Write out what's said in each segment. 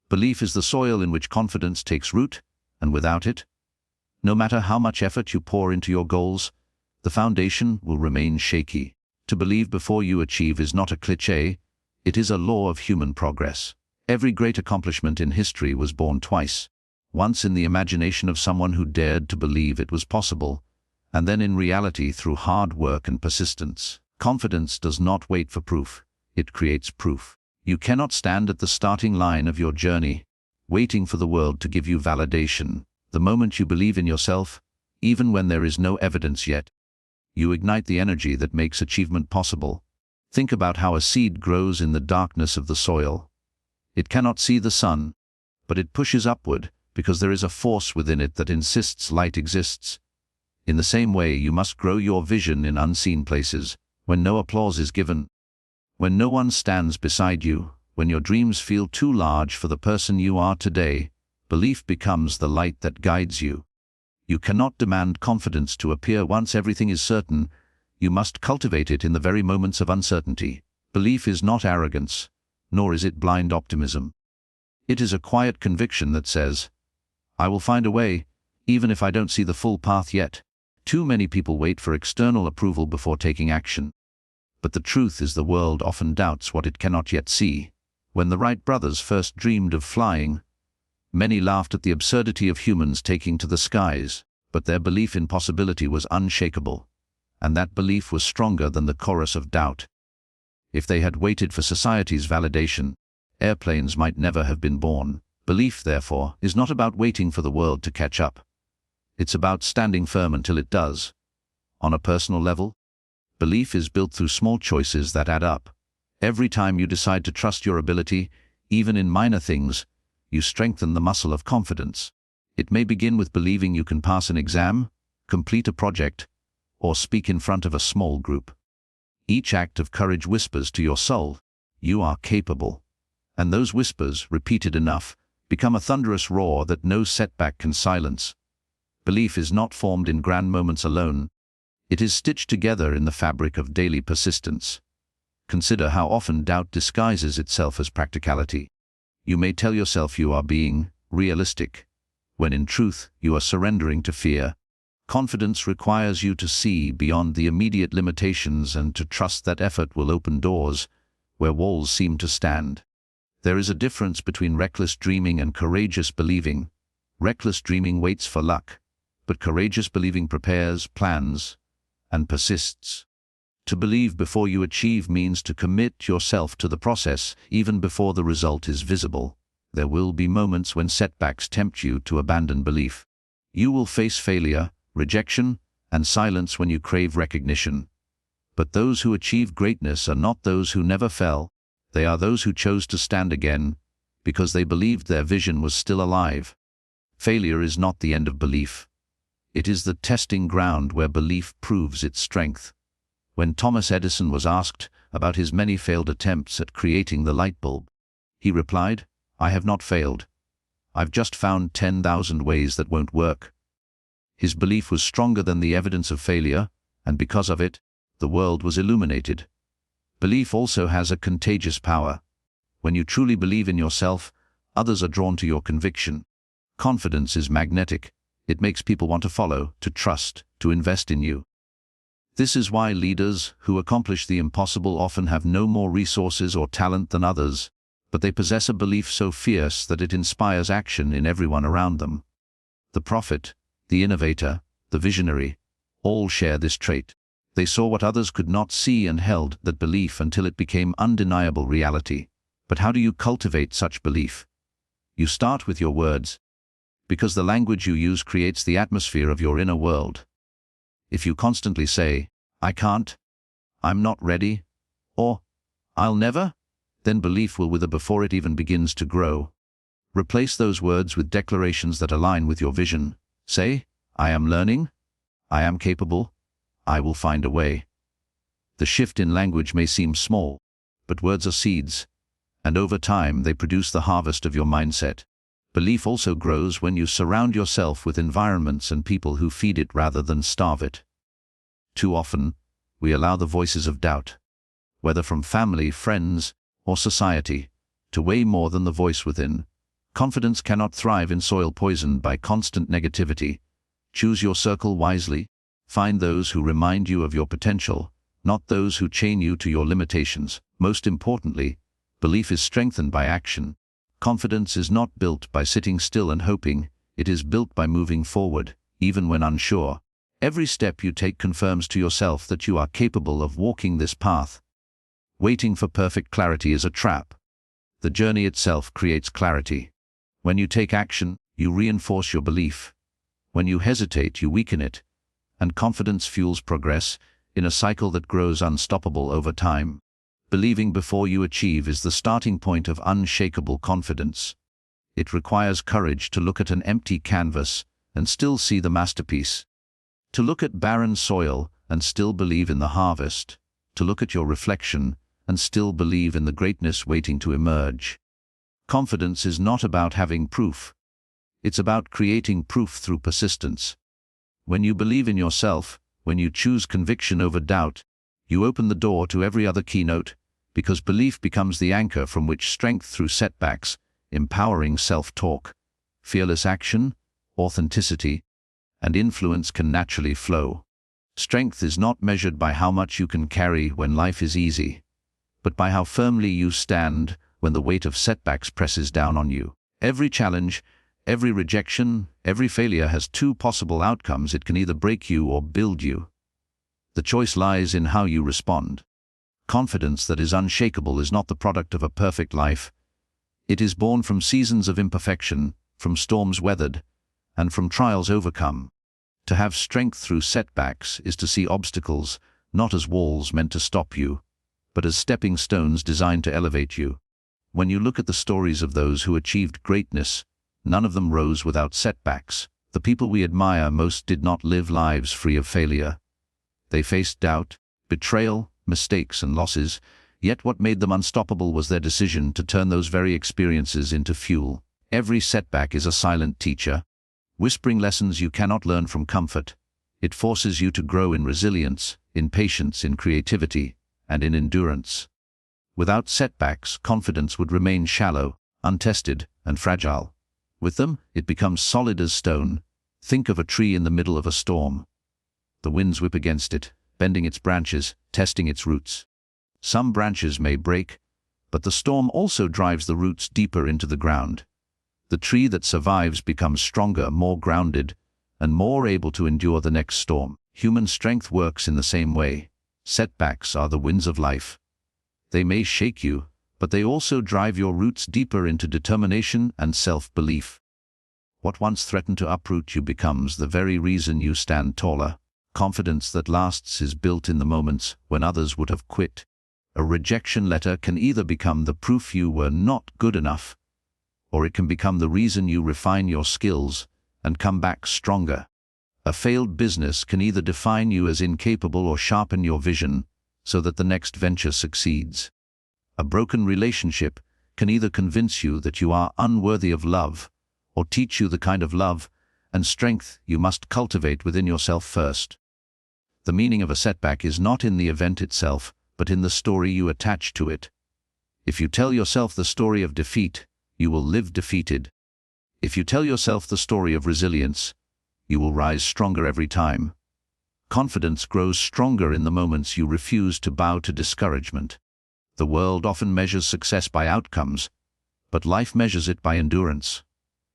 Belief is the soil in which confidence takes root, and without it, no matter how much effort you pour into your goals, the foundation will remain shaky. To believe before you achieve is not a cliché, it is a law of human progress. Every great accomplishment in history was born twice. Once in the imagination of someone who dared to believe it was possible, and then in reality through hard work and persistence. Confidence does not wait for proof, it creates proof. You cannot stand at the starting line of your journey, waiting for the world to give you validation. The moment you believe in yourself, even when there is no evidence yet, you ignite the energy that makes achievement possible. Think about how a seed grows in the darkness of the soil. It cannot see the sun, but it pushes upward because there is a force within it that insists light exists. In the same way, you must grow your vision in unseen places, when no applause is given, when no one stands beside you, when your dreams feel too large for the person you are today. Belief becomes the light that guides you. You cannot demand confidence to appear once everything is certain. You must cultivate it in the very moments of uncertainty. Belief is not arrogance, nor is it blind optimism. It is a quiet conviction that says, I will find a way, even if I don't see the full path yet. Too many people wait for external approval before taking action. But the truth is the world often doubts what it cannot yet see. When the Wright brothers first dreamed of flying, many laughed at the absurdity of humans taking to the skies, but their belief in possibility was unshakable, and that belief was stronger than the chorus of doubt. If they had waited for society's validation, airplanes might never have been born. Belief, therefore, is not about waiting for the world to catch up. It's about standing firm until it does. On a personal level, belief is built through small choices that add up. Every time you decide to trust your ability, even in minor things, you strengthen the muscle of confidence. It may begin with believing you can pass an exam, complete a project, or speak in front of a small group. Each act of courage whispers to your soul, you are capable. And those whispers, repeated enough, become a thunderous roar that no setback can silence. Belief is not formed in grand moments alone. It is stitched together in the fabric of daily persistence. Consider how often doubt disguises itself as practicality. You may tell yourself you are being realistic, when in truth you are surrendering to fear. Confidence requires you to see beyond the immediate limitations and to trust that effort will open doors where walls seem to stand. There is a difference between reckless dreaming and courageous believing. Reckless dreaming waits for luck, but courageous believing prepares, plans, and persists. To believe before you achieve means to commit yourself to the process even before the result is visible. There will be moments when setbacks tempt you to abandon belief. You will face failure, rejection, and silence when you crave recognition. But those who achieve greatness are not those who never fell. They are those who chose to stand again, because they believed their vision was still alive. Failure is not the end of belief. It is the testing ground where belief proves its strength. When Thomas Edison was asked about his many failed attempts at creating the light bulb, he replied, I have not failed. I've just found 10,000 ways that won't work. His belief was stronger than the evidence of failure, and because of it, the world was illuminated. Belief also has a contagious power. When you truly believe in yourself, others are drawn to your conviction. Confidence is magnetic. It makes people want to follow, to trust, to invest in you. This is why leaders who accomplish the impossible often have no more resources or talent than others, but they possess a belief so fierce that it inspires action in everyone around them. The prophet, the innovator, the visionary, all share this trait. They saw what others could not see and held that belief until it became undeniable reality. But how do you cultivate such belief? You start with your words, because the language you use creates the atmosphere of your inner world. If you constantly say, I can't, I'm not ready, or I'll never, then belief will wither before it even begins to grow. Replace those words with declarations that align with your vision. Say, I am learning, I am capable, I will find a way. The shift in language may seem small, but words are seeds, and over time they produce the harvest of your mindset. Belief also grows when you surround yourself with environments and people who feed it rather than starve it. Too often, we allow the voices of doubt, whether from family, friends, or society, to weigh more than the voice within. Confidence cannot thrive in soil poisoned by constant negativity. Choose your circle wisely. Find those who remind you of your potential, not those who chain you to your limitations. Most importantly, belief is strengthened by action. Confidence is not built by sitting still and hoping, it is built by moving forward, even when unsure. Every step you take confirms to yourself that you are capable of walking this path. Waiting for perfect clarity is a trap. The journey itself creates clarity. When you take action, you reinforce your belief. When you hesitate, you weaken it. And confidence fuels progress in a cycle that grows unstoppable over time. Believing before you achieve is the starting point of unshakable confidence. It requires courage to look at an empty canvas and still see the masterpiece. To look at barren soil and still believe in the harvest. To look at your reflection and still believe in the greatness waiting to emerge. Confidence is not about having proof. It's about creating proof through persistence. When you believe in yourself, when you choose conviction over doubt, you open the door to every other keynote, because belief becomes the anchor from which strength through setbacks, empowering self-talk, fearless action, authenticity, and influence can naturally flow. Strength is not measured by how much you can carry when life is easy, but by how firmly you stand when the weight of setbacks presses down on you. Every challenge, every rejection, every failure has two possible outcomes. It can either break you or build you. The choice lies in how you respond. Confidence that is unshakable is not the product of a perfect life. It is born from seasons of imperfection, from storms weathered, and from trials overcome. To have strength through setbacks is to see obstacles not as walls meant to stop you, but as stepping stones designed to elevate you. When you look at the stories of those who achieved greatness, none of them rose without setbacks. The people we admire most did not live lives free of failure. They faced doubt, betrayal, mistakes, and losses, yet what made them unstoppable was their decision to turn those very experiences into fuel. Every setback is a silent teacher, whispering lessons you cannot learn from comfort. It forces you to grow in resilience, in patience, in creativity, and in endurance. Without setbacks, confidence would remain shallow, untested, and fragile. With them, it becomes solid as stone. Think of a tree in the middle of a storm. The winds whip against it, bending its branches, testing its roots. Some branches may break, but the storm also drives the roots deeper into the ground. The tree that survives becomes stronger, more grounded, and more able to endure the next storm. Human strength works in the same way. Setbacks are the winds of life. They may shake you, but they also drive your roots deeper into determination and self-belief. What once threatened to uproot you becomes the very reason you stand taller. Confidence that lasts is built in the moments when others would have quit. A rejection letter can either become the proof you were not good enough, or it can become the reason you refine your skills and come back stronger. A failed business can either define you as incapable or sharpen your vision so that the next venture succeeds. A broken relationship can either convince you that you are unworthy of love or teach you the kind of love and strength you must cultivate within yourself first. The meaning of a setback is not in the event itself, but in the story you attach to it. If you tell yourself the story of defeat, you will live defeated. If you tell yourself the story of resilience, you will rise stronger every time. Confidence grows stronger in the moments you refuse to bow to discouragement. The world often measures success by outcomes, but life measures it by endurance.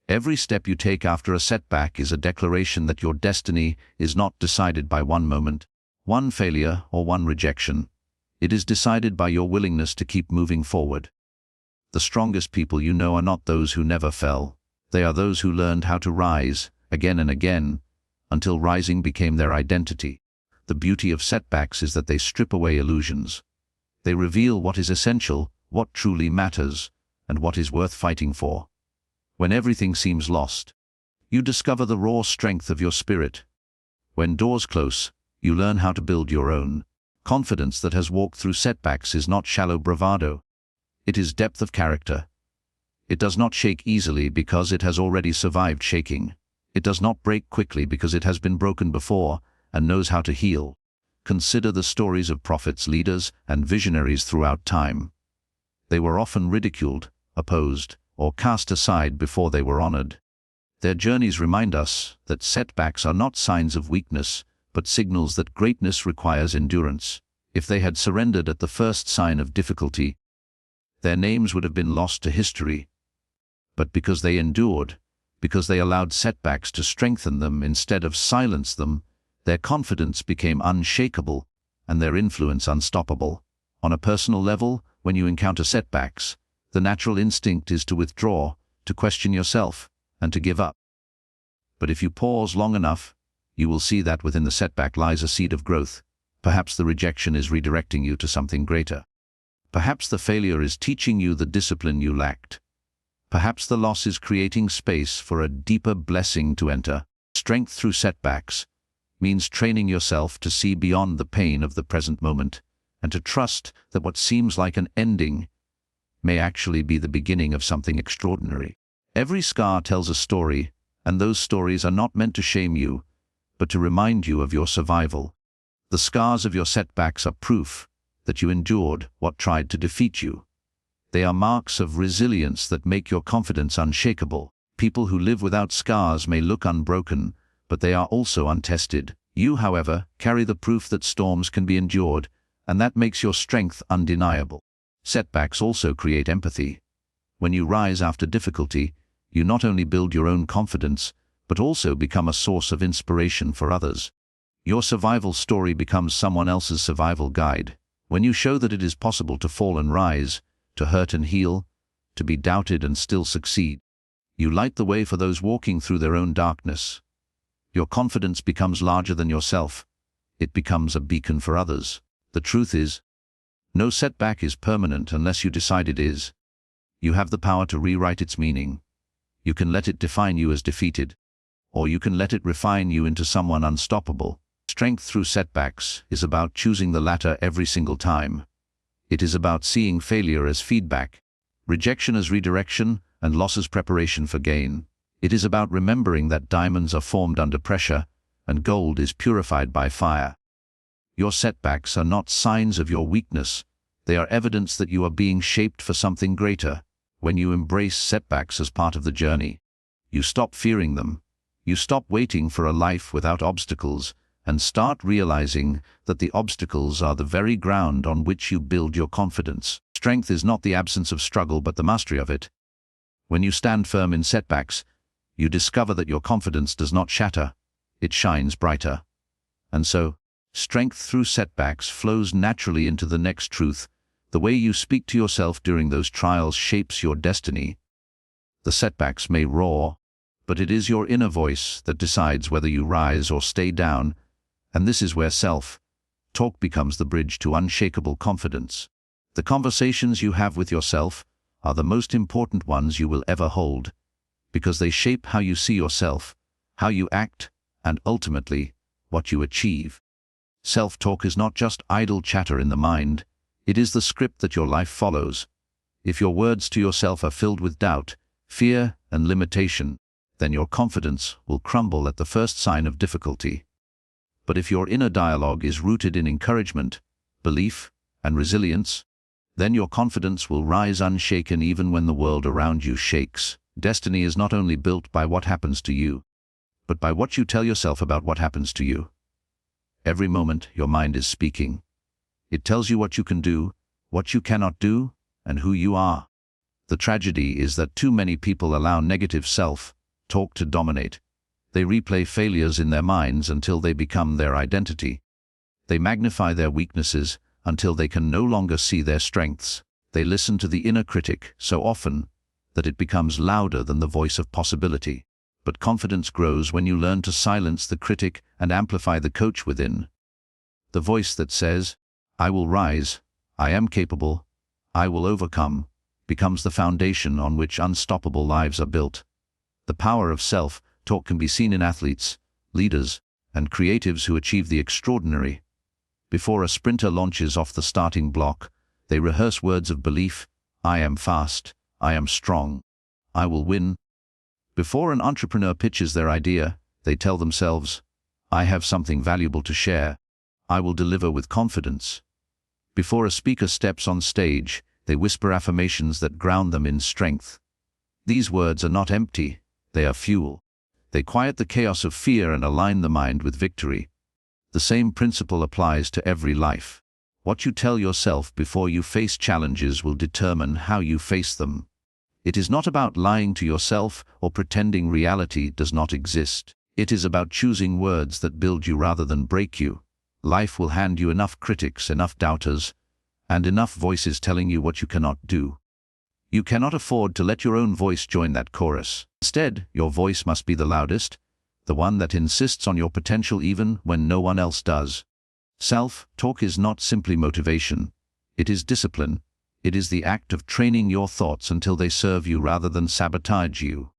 Every step you take after a setback is a declaration that your destiny is not decided by one moment, one failure, or one rejection. It is decided by your willingness to keep moving forward. The strongest people you know are not those who never fell. They are those who learned how to rise, again and again, until rising became their identity. The beauty of setbacks is that they strip away illusions. They reveal what is essential, what truly matters, and what is worth fighting for. When everything seems lost, you discover the raw strength of your spirit. When doors close, you learn how to build your own. Confidence that has walked through setbacks is not shallow bravado. It is depth of character. It does not shake easily because it has already survived shaking. It does not break quickly because it has been broken before and knows how to heal. Consider the stories of prophets, leaders, and visionaries throughout time. They were often ridiculed, opposed, or cast aside before they were honored. Their journeys remind us that setbacks are not signs of weakness, but signals that greatness requires endurance. If they had surrendered at the first sign of difficulty, their names would have been lost to history. But because they endured, because they allowed setbacks to strengthen them instead of silence them, their confidence became unshakable and their influence unstoppable. On a personal level, when you encounter setbacks, the natural instinct is to withdraw, to question yourself, and to give up. But if you pause long enough, you will see that within the setback lies a seed of growth. Perhaps the rejection is redirecting you to something greater. Perhaps the failure is teaching you the discipline you lacked. Perhaps the loss is creating space for a deeper blessing to enter. Strength through setbacks means training yourself to see beyond the pain of the present moment and to trust that what seems like an ending may actually be the beginning of something extraordinary. Every scar tells a story, and those stories are not meant to shame you, but to remind you of your survival. The scars of your setbacks are proof that you endured what tried to defeat you. They are marks of resilience that make your confidence unshakable. People who live without scars may look unbroken, but they are also untested. You, however, carry the proof that storms can be endured, and that makes your strength undeniable. Setbacks also create empathy. When you rise after difficulty, you not only build your own confidence, but also become a source of inspiration for others. Your survival story becomes someone else's survival guide. When you show that it is possible to fall and rise, to hurt and heal, to be doubted and still succeed, you light the way for those walking through their own darkness. Your confidence becomes larger than yourself. It becomes a beacon for others. The truth is, no setback is permanent unless you decide it is. You have the power to rewrite its meaning. You can let it define you as defeated, or you can let it refine you into someone unstoppable. Strength through setbacks is about choosing the latter every single time. It is about seeing failure as feedback, rejection as redirection, and loss as preparation for gain. It is about remembering that diamonds are formed under pressure, and gold is purified by fire. Your setbacks are not signs of your weakness. They are evidence that you are being shaped for something greater. When you embrace setbacks as part of the journey, you stop fearing them. You stop waiting for a life without obstacles, and start realizing that the obstacles are the very ground on which you build your confidence. Strength is not the absence of struggle but the mastery of it. When you stand firm in setbacks, you discover that your confidence does not shatter, it shines brighter. And so, strength through setbacks flows naturally into the next truth. The way you speak to yourself during those trials shapes your destiny. The setbacks may roar, but it is your inner voice that decides whether you rise or stay down, and this is where self-talk becomes the bridge to unshakable confidence. The conversations you have with yourself are the most important ones you will ever hold, because they shape how you see yourself, how you act, and ultimately, what you achieve. Self-talk is not just idle chatter in the mind, it is the script that your life follows. If your words to yourself are filled with doubt, fear, and limitation, then your confidence will crumble at the first sign of difficulty. But if your inner dialogue is rooted in encouragement, belief, and resilience, then your confidence will rise unshaken even when the world around you shakes. Destiny is not only built by what happens to you, but by what you tell yourself about what happens to you. Every moment, your mind is speaking. It tells you what you can do, what you cannot do, and who you are. The tragedy is that too many people allow negative self-talk to dominate. They replay failures in their minds until they become their identity. They magnify their weaknesses until they can no longer see their strengths. They listen to the inner critic so often that it becomes louder than the voice of possibility. But confidence grows when you learn to silence the critic and amplify the coach within. The voice that says, "I will rise, I am capable, I will overcome," becomes the foundation on which unstoppable lives are built. The power of self-talk can be seen in athletes, leaders, and creatives who achieve the extraordinary. Before a sprinter launches off the starting block, they rehearse words of belief: "I am fast, I am strong, I will win." Before an entrepreneur pitches their idea, they tell themselves, "I have something valuable to share, I will deliver with confidence." Before a speaker steps on stage, they whisper affirmations that ground them in strength. These words are not empty, they are fuel. They quiet the chaos of fear and align the mind with victory. The same principle applies to every life. What you tell yourself before you face challenges will determine how you face them. It is not about lying to yourself or pretending reality does not exist. It is about choosing words that build you rather than break you. Life will hand you enough critics, enough doubters, and enough voices telling you what you cannot do. You cannot afford to let your own voice join that chorus. Instead, your voice must be the loudest, the one that insists on your potential even when no one else does. Self-talk is not simply motivation. It is discipline. It is the act of training your thoughts until they serve you rather than sabotage you.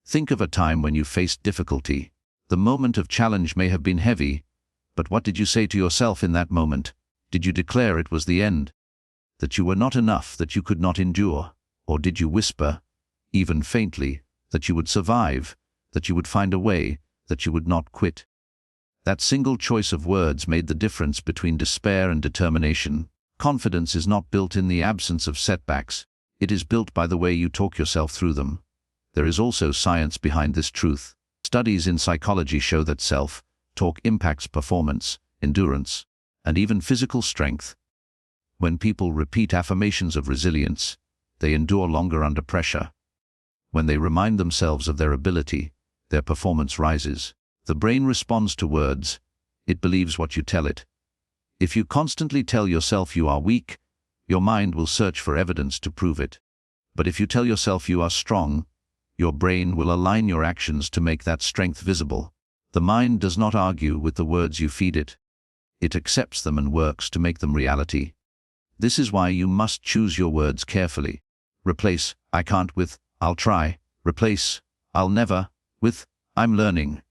Think of a time when you faced difficulty. The moment of challenge may have been heavy, but what did you say to yourself in that moment? Did you declare it was the end? That you were not enough, that you could not endure? Or did you whisper, even faintly, that you would survive, that you would find a way, that you would not quit? That single choice of words made the difference between despair and determination. Confidence is not built in the absence of setbacks. It is built by the way you talk yourself through them. There is also science behind this truth. Studies in psychology show that self-talk impacts performance, endurance, and even physical strength. When people repeat affirmations of resilience, they endure longer under pressure. When they remind themselves of their ability, their performance rises. The brain responds to words. It believes what you tell it. If you constantly tell yourself you are weak, your mind will search for evidence to prove it. But if you tell yourself you are strong, your brain will align your actions to make that strength visible. The mind does not argue with the words you feed it. It accepts them and works to make them reality. This is why you must choose your words carefully. Replace "I can't" with "I'll try." Replace "I'll never" with "I'm learning."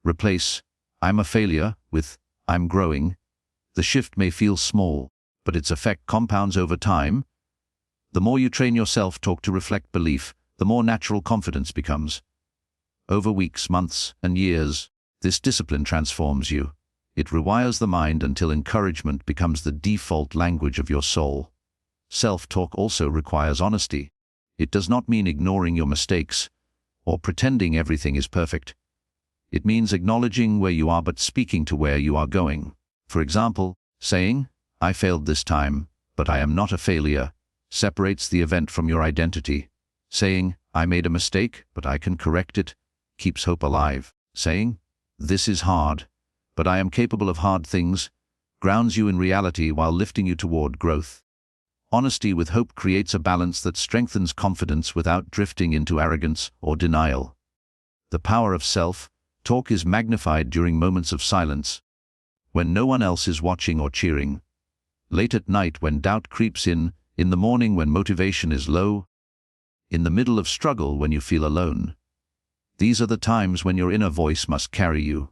Replace "I'm a failure" with "I'm growing." The shift may feel small, but its effect compounds over time. The more you train your self-talk to reflect belief, the more natural confidence becomes. Over weeks, months, and years, this discipline transforms you. It rewires the mind until encouragement becomes the default language of your soul. Self-talk also requires honesty. It does not mean ignoring your mistakes or pretending everything is perfect. It means acknowledging where you are but speaking to where you are going. For example, saying, "I failed this time, but I am not a failure," separates the event from your identity. Saying, "I made a mistake, but I can correct it," keeps hope alive. Saying, "This is hard, but I am capable of hard things," grounds you in reality while lifting you toward growth. Honesty with hope creates a balance that strengthens confidence without drifting into arrogance or denial. The power of self-talk is magnified during moments of silence, when no one else is watching or cheering. Late at night when doubt creeps in the morning when motivation is low, in the middle of struggle when you feel alone. These are the times when your inner voice must carry you.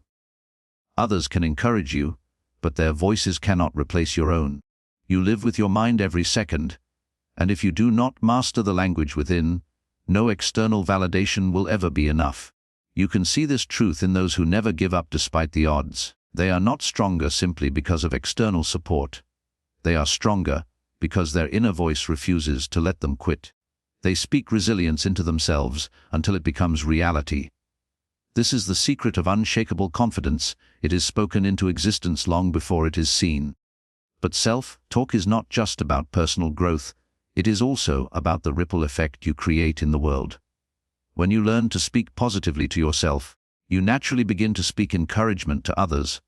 Others can encourage you, but their voices cannot replace your own. You live with your mind every second, and if you do not master the language within, no external validation will ever be enough. You can see this truth in those who never give up despite the odds. They are not stronger simply because of external support. They are stronger because their inner voice refuses to let them quit. They speak resilience into themselves until it becomes reality. This is the secret of unshakable confidence. It is spoken into existence long before it is seen. But self-talk is not just about personal growth. It is also about the ripple effect you create in the world. When you learn to speak positively to yourself, you naturally begin to speak encouragement to others.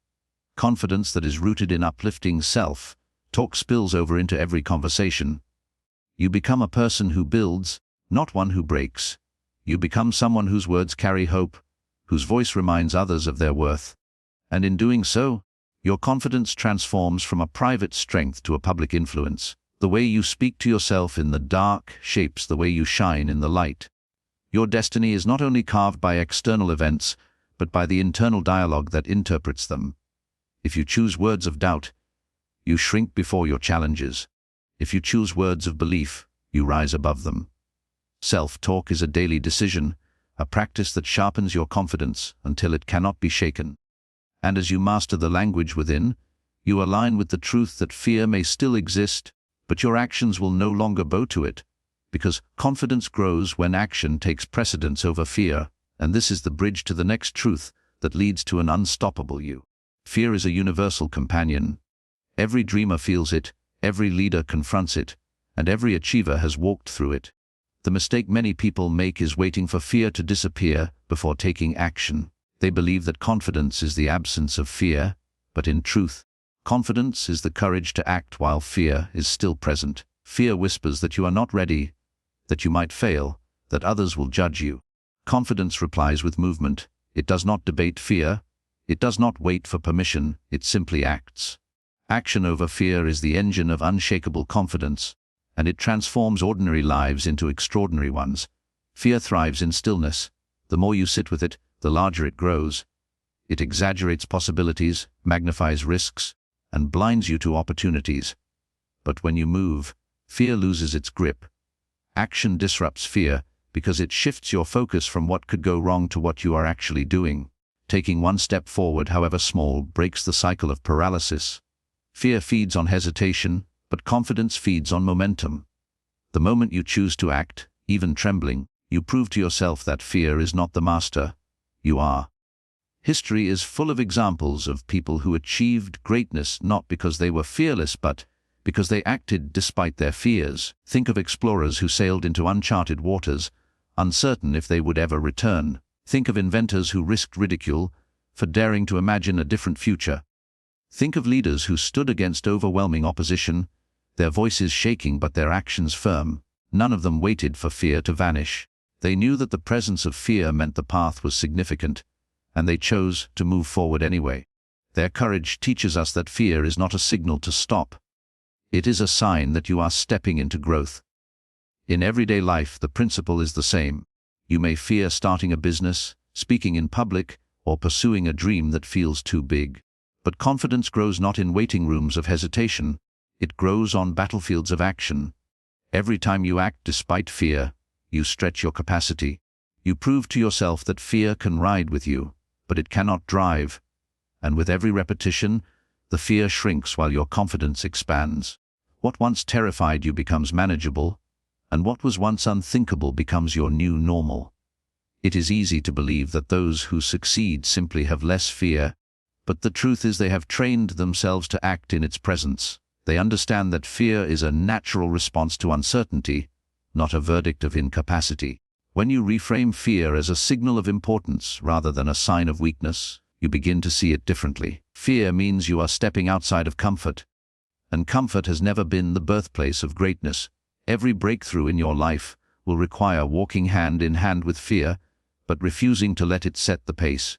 Confidence that is rooted in uplifting self-talk spills over into every conversation. You become a person who builds, not one who breaks. You become someone whose words carry hope, whose voice reminds others of their worth. And in doing so, your confidence transforms from a private strength to a public influence. The way you speak to yourself in the dark shapes the way you shine in the light. Your destiny is not only carved by external events, but by the internal dialogue that interprets them. If you choose words of doubt, you shrink before your challenges. If you choose words of belief, you rise above them. Self-talk is a daily decision, a practice that sharpens your confidence until it cannot be shaken. And as you master the language within, you align with the truth that fear may still exist, but your actions will no longer bow to it. Because confidence grows when action takes precedence over fear, and this is the bridge to the next truth that leads to an unstoppable you. Fear is a universal companion. Every dreamer feels it, every leader confronts it, and every achiever has walked through it. The mistake many people make is waiting for fear to disappear before taking action. They believe that confidence is the absence of fear, but in truth, confidence is the courage to act while fear is still present. Fear whispers that you are not ready, that you might fail, that others will judge you. Confidence replies with movement. It does not debate fear. It does not wait for permission. It simply acts. Action over fear is the engine of unshakable confidence, and it transforms ordinary lives into extraordinary ones. Fear thrives in stillness. The more you sit with it, the larger it grows. It exaggerates possibilities, magnifies risks, and blinds you to opportunities. But when you move, fear loses its grip. Action disrupts fear because it shifts your focus from what could go wrong to what you are actually doing. Taking one step forward, however small, breaks the cycle of paralysis. Fear feeds on hesitation, but confidence feeds on momentum. The moment you choose to act, even trembling, you prove to yourself that fear is not the master. You are. History is full of examples of people who achieved greatness not because they were fearless but because they acted despite their fears. Think of explorers who sailed into uncharted waters, uncertain if they would ever return. Think of inventors who risked ridicule for daring to imagine a different future. Think of leaders who stood against overwhelming opposition, their voices shaking but their actions firm. None of them waited for fear to vanish. They knew that the presence of fear meant the path was significant, and they chose to move forward anyway. Their courage teaches us that fear is not a signal to stop. It is a sign that you are stepping into growth. In everyday life, the principle is the same. You may fear starting a business, speaking in public, or pursuing a dream that feels too big. But confidence grows not in waiting rooms of hesitation. It grows on battlefields of action. Every time you act despite fear, you stretch your capacity. You prove to yourself that fear can ride with you, but it cannot drive. And with every repetition, the fear shrinks while your confidence expands. What once terrified you becomes manageable, and what was once unthinkable becomes your new normal. It is easy to believe that those who succeed simply have less fear, but the truth is they have trained themselves to act in its presence. They understand that fear is a natural response to uncertainty, not a verdict of incapacity. When you reframe fear as a signal of importance rather than a sign of weakness, you begin to see it differently. Fear means you are stepping outside of comfort, and comfort has never been the birthplace of greatness. Every breakthrough in your life will require walking hand in hand with fear, but refusing to let it set the pace.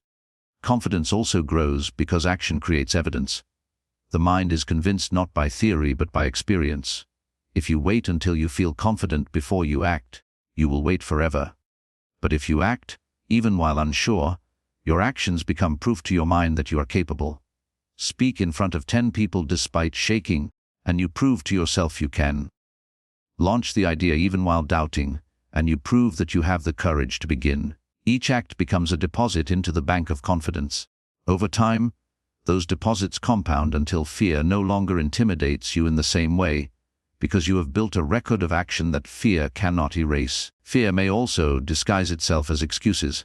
Confidence also grows because action creates evidence. The mind is convinced not by theory but by experience. If you wait until you feel confident before you act, you will wait forever. But if you act, even while unsure, your actions become proof to your mind that you are capable. Speak in front of 10 people despite shaking, and you prove to yourself you can. Launch the idea even while doubting, and you prove that you have the courage to begin. Each act becomes a deposit into the bank of confidence. Over time, those deposits compound until fear no longer intimidates you in the same way, because you have built a record of action that fear cannot erase. Fear may also disguise itself as excuses.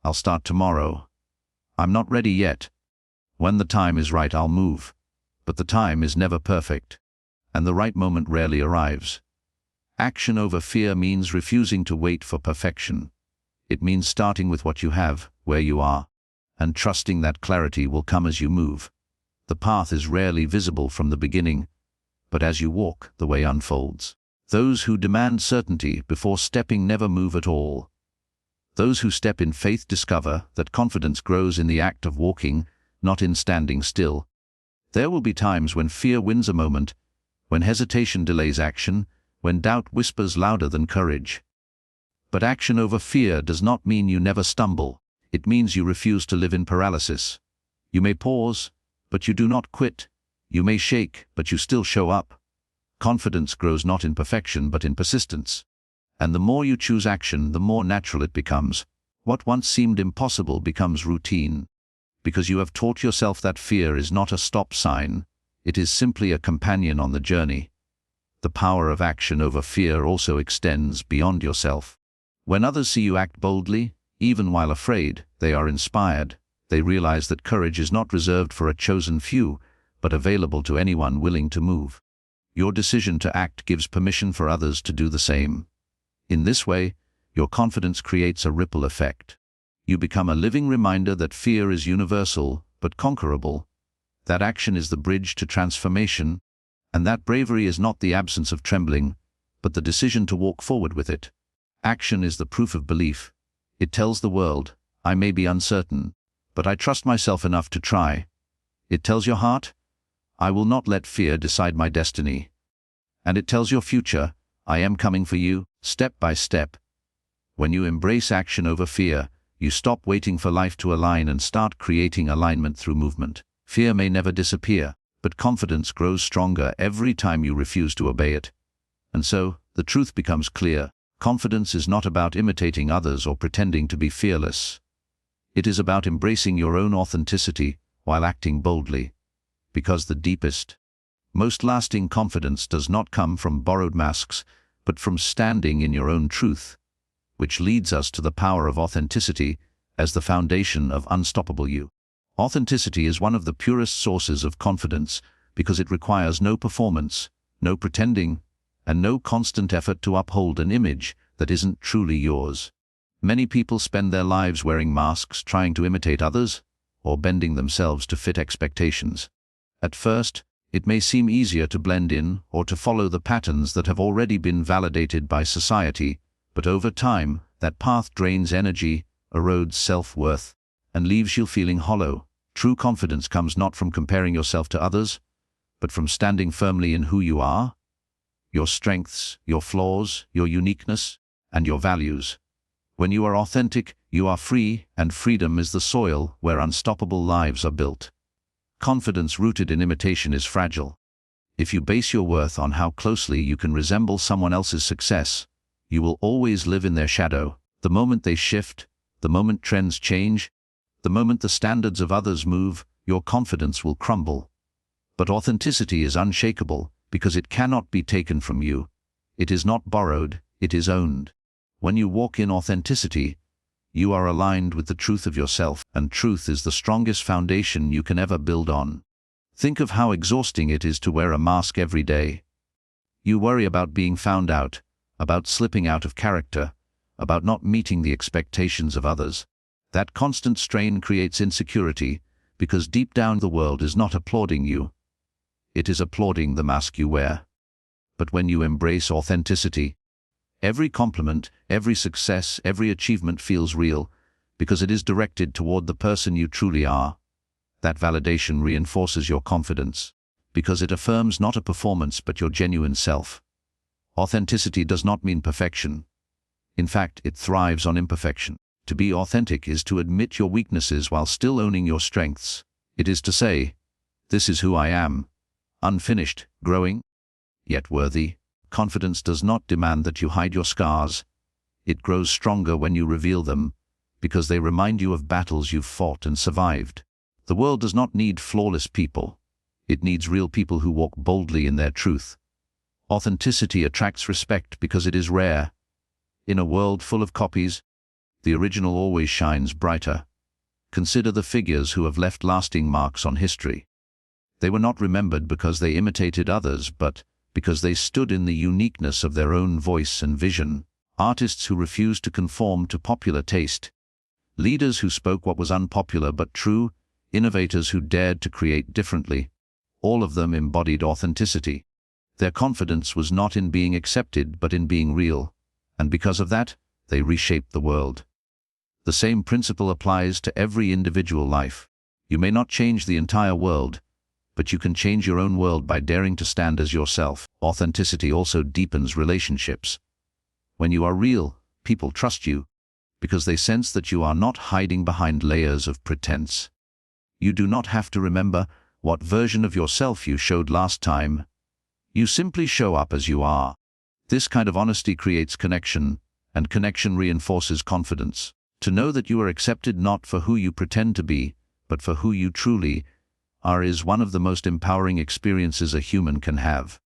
I'll start tomorrow. I'm not ready yet. When the time is right, I'll move. But the time is never perfect, and the right moment rarely arrives. Action over fear means refusing to wait for perfection. It means starting with what you have, where you are, and trusting that clarity will come as you move. The path is rarely visible from the beginning, but as you walk, the way unfolds. Those who demand certainty before stepping never move at all. Those who step in faith discover that confidence grows in the act of walking, not in standing still. There will be times when fear wins a moment, when hesitation delays action, when doubt whispers louder than courage. But action over fear does not mean you never stumble. It means you refuse to live in paralysis. You may pause, but you do not quit. You may shake, but you still show up. Confidence grows not in perfection but in persistence. And the more you choose action, the more natural it becomes. What once seemed impossible becomes routine. Because you have taught yourself that fear is not a stop sign, it is simply a companion on the journey. The power of action over fear also extends beyond yourself. When others see you act boldly, even while afraid, they are inspired. They realize that courage is not reserved for a chosen few, but available to anyone willing to move. Your decision to act gives permission for others to do the same. In this way, your confidence creates a ripple effect. You become a living reminder that fear is universal but conquerable, that action is the bridge to transformation, and that bravery is not the absence of trembling, but the decision to walk forward with it. Action is the proof of belief. It tells the world, I may be uncertain, but I trust myself enough to try. It tells your heart, I will not let fear decide my destiny. And it tells your future, I am coming for you, step by step. When you embrace action over fear, you stop waiting for life to align and start creating alignment through movement. Fear may never disappear, but confidence grows stronger every time you refuse to obey it. And so, the truth becomes clear. Confidence is not about imitating others or pretending to be fearless. It is about embracing your own authenticity while acting boldly. Because the deepest, most lasting confidence does not come from borrowed masks, but from standing in your own truth, which leads us to the power of authenticity as the foundation of unstoppable you. Authenticity is one of the purest sources of confidence because it requires no performance, no pretending, and no constant effort to uphold an image that isn't truly yours. Many people spend their lives wearing masks, trying to imitate others, or bending themselves to fit expectations. At first, it may seem easier to blend in or to follow the patterns that have already been validated by society, but over time, that path drains energy, erodes self-worth, and leaves you feeling hollow. True confidence comes not from comparing yourself to others, but from standing firmly in who you are, your strengths, your flaws, your uniqueness, and your values. When you are authentic, you are free, and freedom is the soil where unstoppable lives are built. Confidence rooted in imitation is fragile. If you base your worth on how closely you can resemble someone else's success, you will always live in their shadow. The moment they shift, the moment trends change, the moment the standards of others move, your confidence will crumble. But authenticity is unshakable because it cannot be taken from you. It is not borrowed, it is owned. When you walk in authenticity, you are aligned with the truth of yourself, and truth is the strongest foundation you can ever build on. Think of how exhausting it is to wear a mask every day. You worry about being found out, about slipping out of character, about not meeting the expectations of others. That constant strain creates insecurity, because deep down the world is not applauding you. It is applauding the mask you wear. But when you embrace authenticity, every compliment, every success, every achievement feels real, because it is directed toward the person you truly are. That validation reinforces your confidence, because it affirms not a performance but your genuine self. Authenticity does not mean perfection. In fact, it thrives on imperfection. To be authentic is to admit your weaknesses while still owning your strengths. It is to say, this is who I am, unfinished, growing, yet worthy. Confidence does not demand that you hide your scars. It grows stronger when you reveal them, because they remind you of battles you've fought and survived. The world does not need flawless people. It needs real people who walk boldly in their truth. Authenticity attracts respect because it is rare. In a world full of copies, the original always shines brighter. Consider the figures who have left lasting marks on history. They were not remembered because they imitated others, but because they stood in the uniqueness of their own voice and vision. Artists who refused to conform to popular taste. Leaders who spoke what was unpopular but true. Innovators who dared to create differently. All of them embodied authenticity. Their confidence was not in being accepted but in being real. And because of that, they reshaped the world. The same principle applies to every individual life. You may not change the entire world, but you can change your own world by daring to stand as yourself. Authenticity also deepens relationships. When you are real, people trust you, because they sense that you are not hiding behind layers of pretense. You do not have to remember what version of yourself you showed last time. You simply show up as you are. This kind of honesty creates connection, and connection reinforces confidence. To know that you are accepted not for who you pretend to be, but for who you truly are is one of the most empowering experiences a human can have.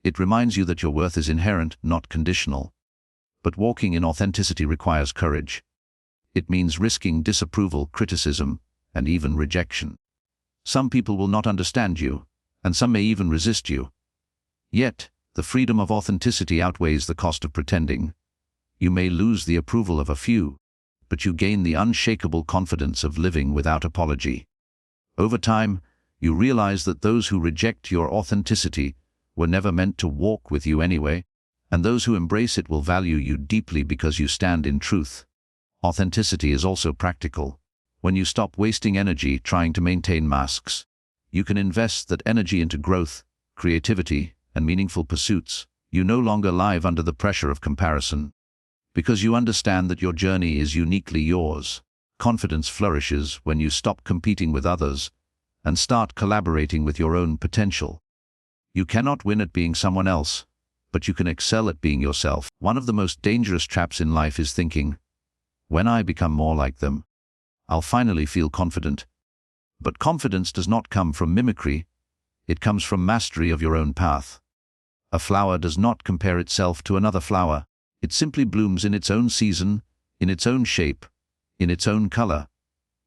It reminds you that your worth is inherent, not conditional. But walking in authenticity requires courage. It means risking disapproval, criticism, and even rejection. Some people will not understand you, and some may even resist you. Yet, the freedom of authenticity outweighs the cost of pretending. You may lose the approval of a few, but you gain the unshakable confidence of living without apology. Over time, you realize that those who reject your authenticity were never meant to walk with you anyway, and those who embrace it will value you deeply because you stand in truth. Authenticity is also practical. When you stop wasting energy trying to maintain masks, you can invest that energy into growth, creativity, and meaningful pursuits. You no longer live under the pressure of comparison, because you understand that your journey is uniquely yours. Confidence flourishes when you stop competing with others and start collaborating with your own potential. You cannot win at being someone else, but you can excel at being yourself. One of the most dangerous traps in life is thinking, when I become more like them, I'll finally feel confident. But confidence does not come from mimicry, it comes from mastery of your own path. A flower does not compare itself to another flower. It simply blooms in its own season, in its own shape, in its own color.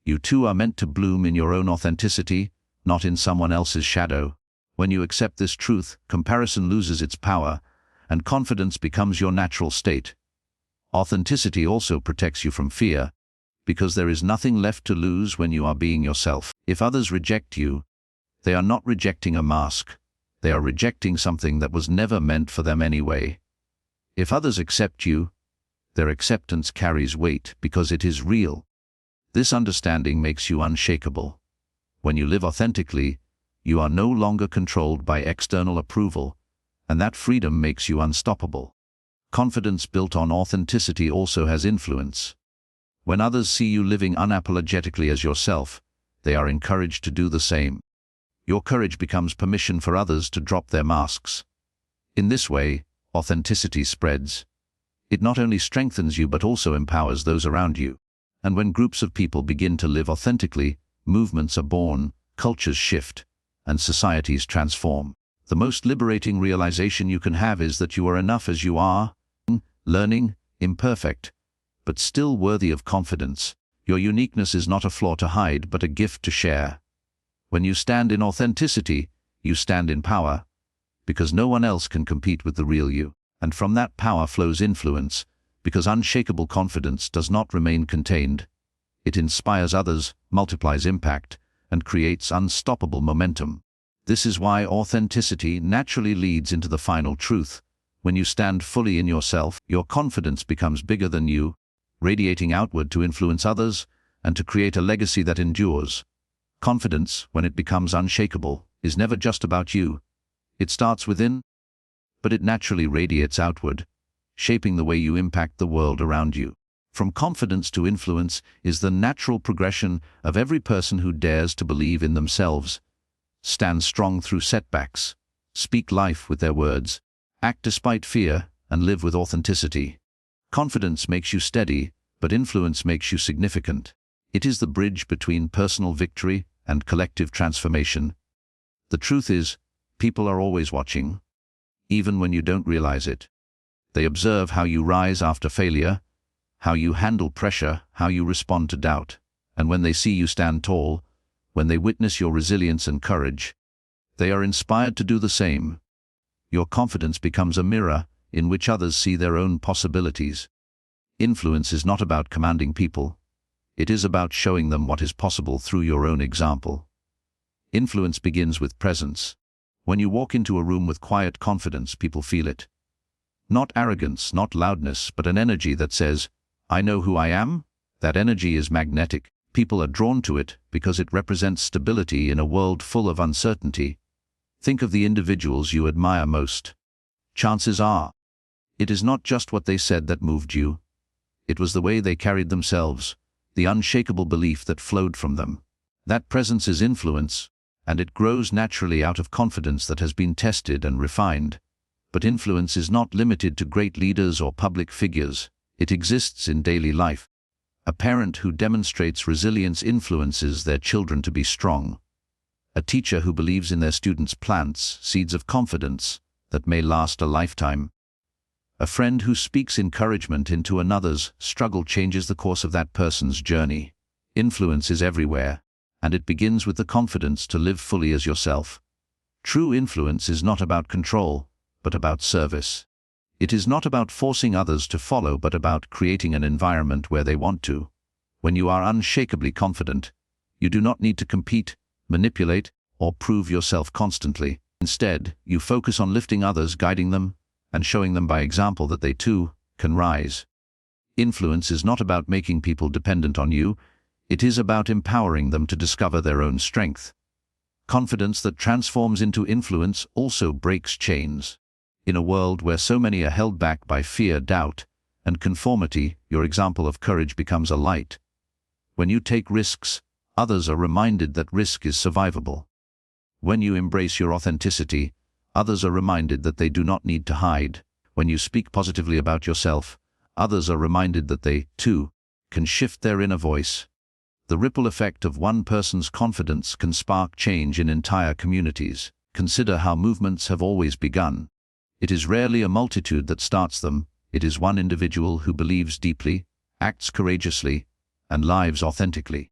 You too are meant to bloom in your own authenticity, not in someone else's shadow. When you accept this truth, comparison loses its power, and confidence becomes your natural state. Authenticity also protects you from fear, because there is nothing left to lose when you are being yourself. If others reject you, they are not rejecting a mask. They are rejecting something that was never meant for them anyway. If others accept you, their acceptance carries weight because it is real. This understanding makes you unshakable. When you live authentically, you are no longer controlled by external approval, and that freedom makes you unstoppable. Confidence built on authenticity also has influence. When others see you living unapologetically as yourself, they are encouraged to do the same. Your courage becomes permission for others to drop their masks. In this way, authenticity spreads. It not only strengthens you but also empowers those around you. And when groups of people begin to live authentically, movements are born, cultures shift, and societies transform. The most liberating realization you can have is that you are enough as you are, learning, imperfect, but still worthy of confidence. Your uniqueness is not a flaw to hide but a gift to share. When you stand in authenticity, you stand in power, because no one else can compete with the real you. And from that power flows influence, because unshakable confidence does not remain contained. It inspires others, multiplies impact, and creates unstoppable momentum. This is why authenticity naturally leads into the final truth. When you stand fully in yourself, your confidence becomes bigger than you, radiating outward to influence others and to create a legacy that endures. Confidence, when it becomes unshakable, is never just about you. It starts within, but it naturally radiates outward, shaping the way you impact the world around you. From confidence to influence is the natural progression of every person who dares to believe in themselves, stand strong through setbacks, speak life with their words, act despite fear, and live with authenticity. Confidence makes you steady, but influence makes you significant. It is the bridge between personal victory and collective transformation. The truth is, people are always watching, even when you don't realize it. They observe how you rise after failure, how you handle pressure, how you respond to doubt. And when they see you stand tall, when they witness your resilience and courage, they are inspired to do the same. Your confidence becomes a mirror in which others see their own possibilities. Influence is not about commanding people. It is about showing them what is possible through your own example. Influence begins with presence. When you walk into a room with quiet confidence, people feel it. Not arrogance, not loudness, but an energy that says, "I know who I am." That energy is magnetic. People are drawn to it because it represents stability in a world full of uncertainty. Think of the individuals you admire most. Chances are, it is not just what they said that moved you. It was the way they carried themselves, the unshakable belief that flowed from them. That presence is influence, and it grows naturally out of confidence that has been tested and refined. But influence is not limited to great leaders or public figures. It exists in daily life. A parent who demonstrates resilience influences their children to be strong. A teacher who believes in their students plants seeds of confidence that may last a lifetime. A friend who speaks encouragement into another's struggle changes the course of that person's journey. Influence is everywhere, and it begins with the confidence to live fully as yourself. True influence is not about control, but about service. It is not about forcing others to follow, but about creating an environment where they want to. When you are unshakably confident, you do not need to compete, manipulate, or prove yourself constantly. Instead, you focus on lifting others, guiding them, and showing them by example that they too can rise. Influence is not about making people dependent on you, it is about empowering them to discover their own strength. Confidence that transforms into influence also breaks chains. In a world where so many are held back by fear, doubt, and conformity, your example of courage becomes a light. When you take risks, others are reminded that risk is survivable. When you embrace your authenticity, others are reminded that they do not need to hide. When you speak positively about yourself, others are reminded that they, too, can shift their inner voice. The ripple effect of one person's confidence can spark change in entire communities. Consider how movements have always begun. It is rarely a multitude that starts them, it is one individual who believes deeply, acts courageously, and lives authentically.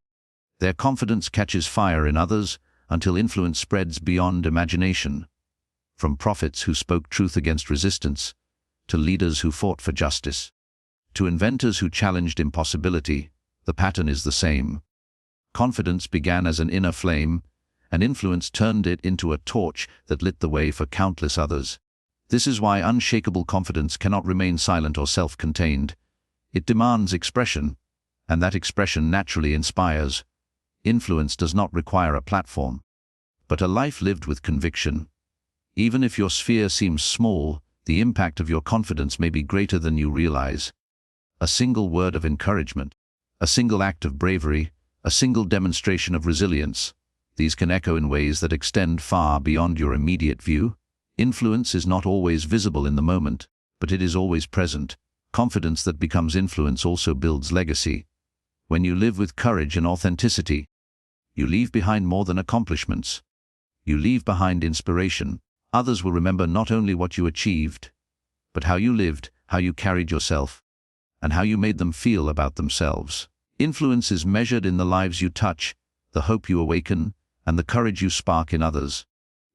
Their confidence catches fire in others until influence spreads beyond imagination. From prophets who spoke truth against resistance, to leaders who fought for justice, to inventors who challenged impossibility, the pattern is the same. Confidence began as an inner flame, and influence turned it into a torch that lit the way for countless others. This is why unshakable confidence cannot remain silent or self-contained. It demands expression, and that expression naturally inspires. Influence does not require a platform, but a life lived with conviction. Even if your sphere seems small, the impact of your confidence may be greater than you realize. A single word of encouragement, a single act of bravery, a single demonstration of resilience, these can echo in ways that extend far beyond your immediate view. Influence is not always visible in the moment, but it is always present. Confidence that becomes influence also builds legacy. When you live with courage and authenticity, you leave behind more than accomplishments. You leave behind inspiration. Others will remember not only what you achieved, but how you lived, how you carried yourself, and how you made them feel about themselves. Influence is measured in the lives you touch, the hope you awaken, and the courage you spark in others.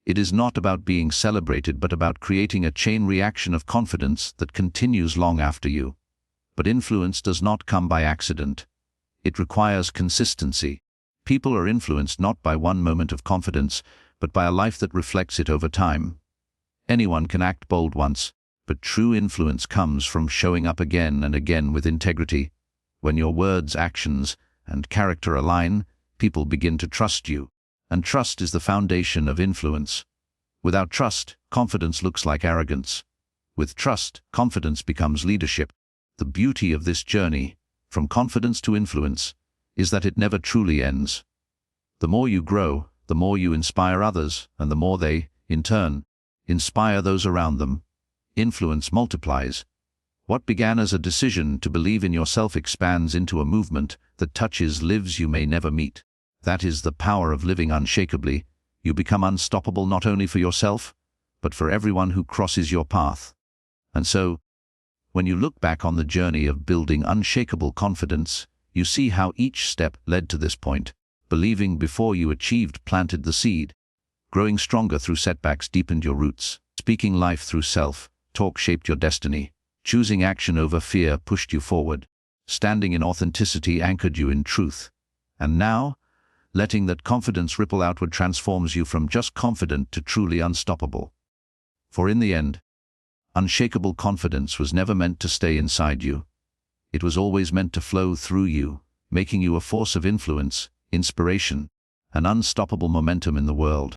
It is not about being celebrated, but about creating a chain reaction of confidence that continues long after you. But influence does not come by accident. It requires consistency. People are influenced not by one moment of confidence, but by a life that reflects it over time. Anyone can act bold once, but true influence comes from showing up again and again with integrity. When your words, actions, and character align, people begin to trust you, and trust is the foundation of influence. Without trust, confidence looks like arrogance. With trust, confidence becomes leadership. The beauty of this journey, from confidence to influence, is that it never truly ends. The more you grow, the more you inspire others, and the more they, in turn, inspire those around them. Influence multiplies. What began as a decision to believe in yourself expands into a movement that touches lives you may never meet. That is the power of living unshakably. You become unstoppable not only for yourself, but for everyone who crosses your path. And so, when you look back on the journey of building unshakable confidence, you see how each step led to this point. Believing before you achieved planted the seed. Growing stronger through setbacks deepened your roots. Speaking life through self-talk shaped your destiny. Choosing action over fear pushed you forward. Standing in authenticity anchored you in truth. And now, letting that confidence ripple outward transforms you from just confident to truly unstoppable. For in the end, unshakable confidence was never meant to stay inside you. It was always meant to flow through you, making you a force of influence, inspiration, and unstoppable momentum in the world.